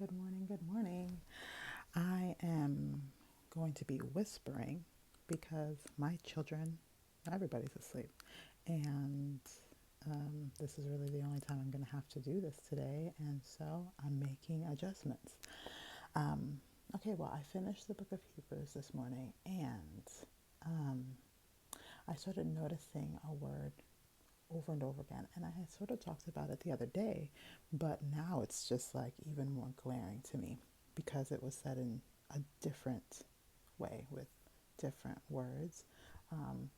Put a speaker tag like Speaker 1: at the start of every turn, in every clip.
Speaker 1: good morning, good morning. I am going to be whispering because my children, everybody's asleep. And this is really the only time I'm going to have to do this today. And so I'm making adjustments. Um, okay, well, I finished the book of Hebrews this morning and um, I started noticing a word over and over again. And I had sort of talked about it the other day, but now it's just like even more glaring to me because it was said in a different way with different words. Um,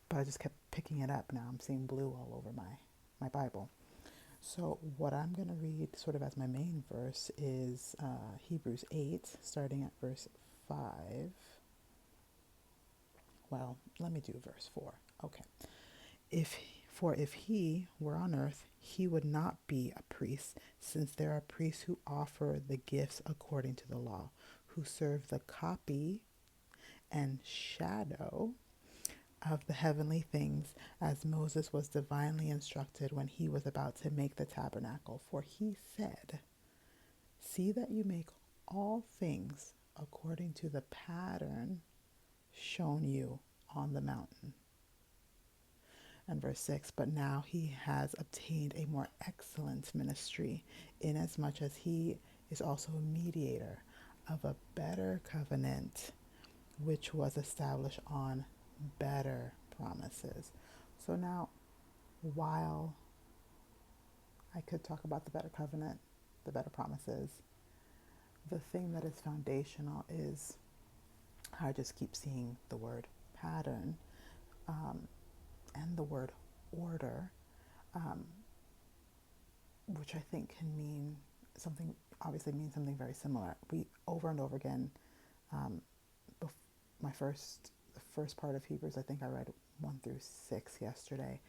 Speaker 1: but I just kept picking it up. Now I'm seeing blue all over my Bible. So, what I'm going to read, sort of as my main verse, is Hebrews 8, starting at verse 5. Well, let me do verse 4. Okay. If For if he were on earth, he would not be a priest, since there are priests who offer the gifts according to the law, who serve the copy and shadow of the heavenly things, as Moses was divinely instructed when he was about to make the tabernacle. For he said, "See that you make all things according to the pattern shown you on the mountain." And verse 6, but now he has obtained a more excellent ministry, inasmuch as he is also a mediator of a better covenant, which was established on better promises. So now, while I could talk about the better covenant, the better promises, the thing that is foundational is how I just keep seeing the word pattern um, and the word order, um, which I think can mean something, obviously means something very similar. We over and over again, um, the first part of Hebrews, I think I read 1 through 6 yesterday.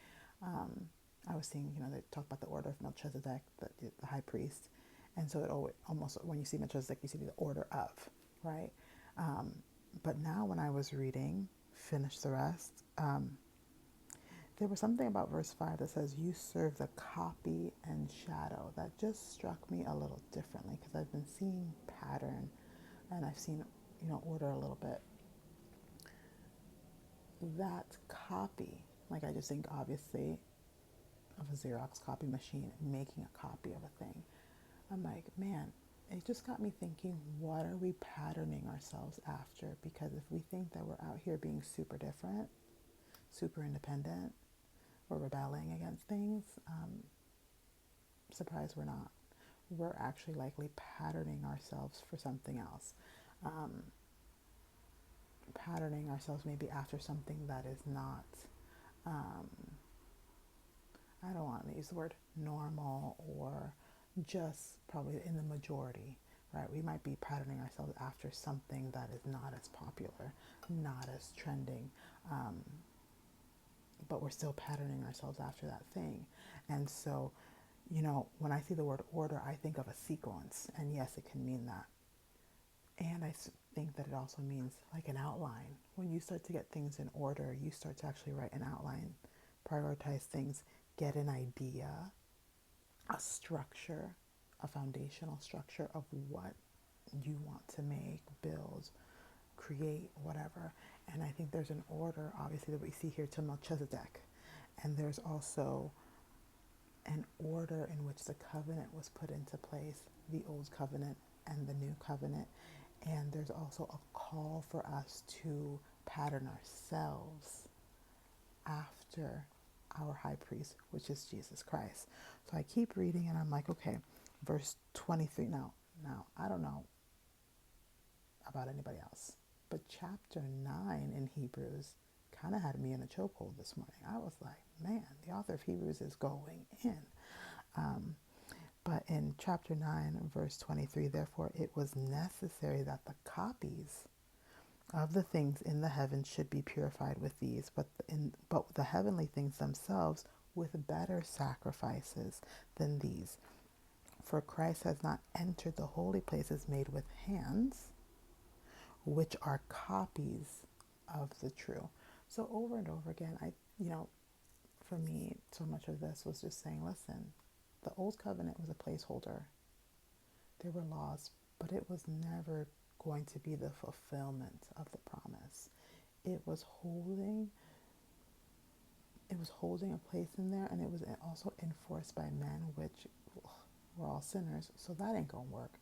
Speaker 1: Um, I was seeing, they talk about the order of Melchizedek, the high priest, and so it almost when you see Melchizedek, you see the order of, right? Um, but now when I was reading, finish the rest. There was something about verse 5 that says, "You serve the copy and shadow." That just struck me a little differently because I've been seeing pattern and I've seen, order a little bit. That copy, like I just think obviously of a Xerox copy machine making a copy of a thing. I'm like, man, it just got me thinking, what are we patterning ourselves after? Because if we think that we're out here being super different, super independent, or rebelling against things, surprise, we're not. We're actually likely patterning ourselves for something else. Um, Patterning ourselves maybe after something that is not, um, I don't want to use the word normal or just probably in the majority, right? We might be patterning ourselves after something that is not as popular, not as trending, um, but we're still patterning ourselves after that thing. And so, when I see the word order, I think of a sequence. And yes, it can mean that. And I think that it also means like an outline. When you start to get things in order, you start to actually write an outline, prioritize things, get an idea, a structure, a foundational structure of what you want to make, build, create, whatever. And I think there's an order, obviously, that we see here to Melchizedek. And there's also an order in which the covenant was put into place, the old covenant and the new covenant. And there's also a call for us to pattern ourselves after our high priest, which is Jesus Christ. So I keep reading and I'm like, okay, verse 23. Now I don't know about anybody else, but chapter 9 in Hebrews kind of had me in a chokehold this morning. I was like, man, the author of Hebrews is going in. Um, but in chapter 9, verse 23, therefore it was necessary that the copies of the things in the heavens should be purified with these, but the heavenly things themselves with better sacrifices than these. For Christ has not entered the holy places made with hands, which are copies of the true. So over and over again, for me, so much of this was just saying, listen, the old covenant was a placeholder. there were laws, but it was never going to be the fulfillment of the promise. It was holding it was holding a place in there, and it was also enforced by men, which we're all sinners, so that ain't gonna work.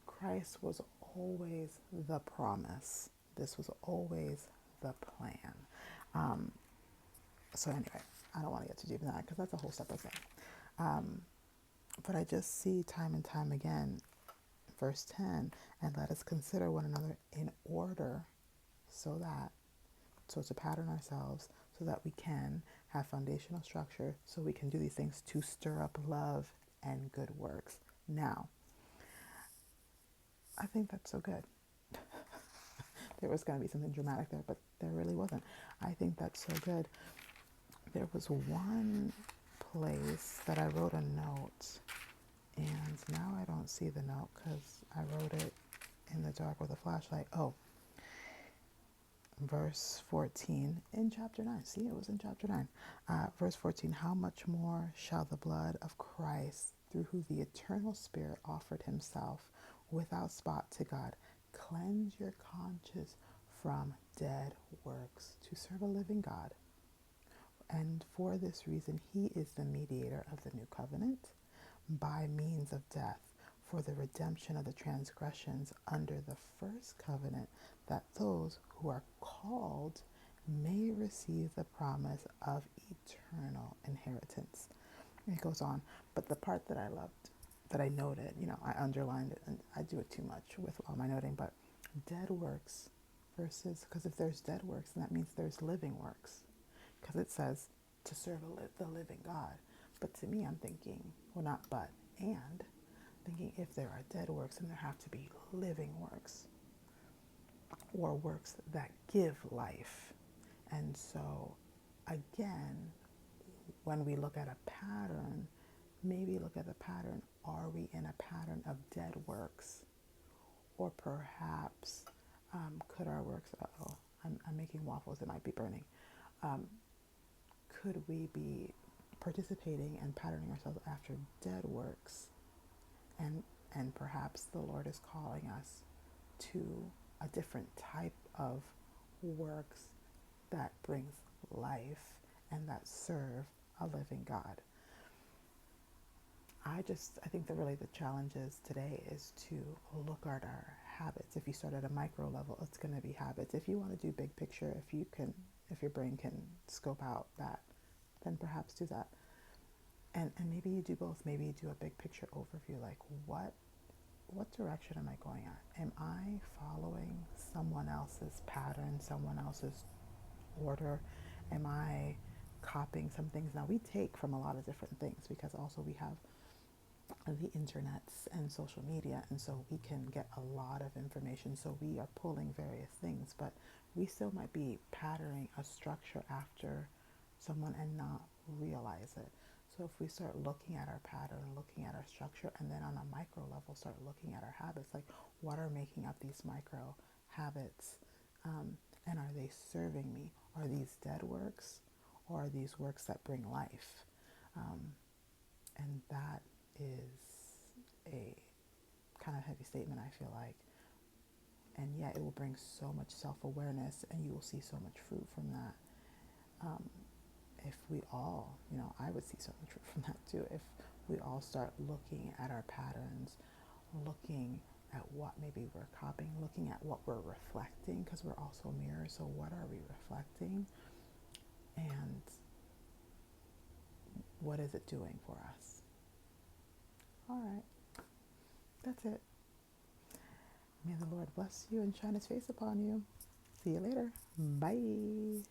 Speaker 1: Christ was always the promise. This was always the plan. Um, so anyway, I don't want to get too deep in that because that's a whole separate thing. Um, but I just see time and time again, verse 10, and let us consider one another in order so to pattern ourselves so that we can have foundational structure, so we can do these things to stir up love and good works. Now, I think that's so good. There was going to be something dramatic there, but there really wasn't. I think that's so good. There was one place that I wrote a note, and now I don't see the note because I wrote it in the dark with a flashlight. Oh, verse 14 in chapter 9. See, it was in chapter 9. Verse 14, how much more shall the blood of Christ, through who the eternal Spirit offered himself without spot to God, cleanse your conscience from dead works to serve a living God. And for this reason, he is the mediator of the new covenant by means of death for the redemption of the transgressions under the first covenant, that those who are called may receive the promise of eternal inheritance. And it goes on, but the part that I loved, that I noted, I underlined it, and I do it too much with all my noting, but dead works versus, because if there's dead works, then that means there's living works, because it says to serve the living God. But to me, I'm thinking, well, not but, and thinking if there are dead works, then there have to be living works, or works that give life. And so, again, when we look at a pattern, maybe look at the pattern, are we in a pattern of dead works? Or perhaps, could our works, I'm making waffles, it might be burning. Could we be participating and patterning ourselves after dead works? And perhaps the Lord is calling us to a different type of works that brings life and that serve a living God. I think that really the challenge is today is to look at our habits. If you start at a micro level, it's going to be habits. If you want to do big picture, if your brain can scope out that, then perhaps do that. And maybe you do both. Maybe you do a big picture overview, like what direction am I going at? Am I following someone else's pattern, someone else's order? Am I copying some things? Now, we take from a lot of different things because also we have the internets and social media, and so we can get a lot of information. So we are pulling various things, but we still might be patterning a structure after someone and not realize it. So if we start looking at our pattern, looking at our structure, and then on a micro level start looking at our habits, like what are making up these micro habits, and are they serving me? Are these dead works, or are these works that bring life? And that is a kind of heavy statement, I feel like. And yet it will bring so much self-awareness, and you will see so much fruit from that. If we all, I would see so much fruit from that too. If we all start looking at our patterns, looking at what maybe we're copying, looking at what we're reflecting, because we're also mirrors. So what are we reflecting? And what is it doing for us? All right. That's it. May the Lord bless you and shine his face upon you. See you later. Bye.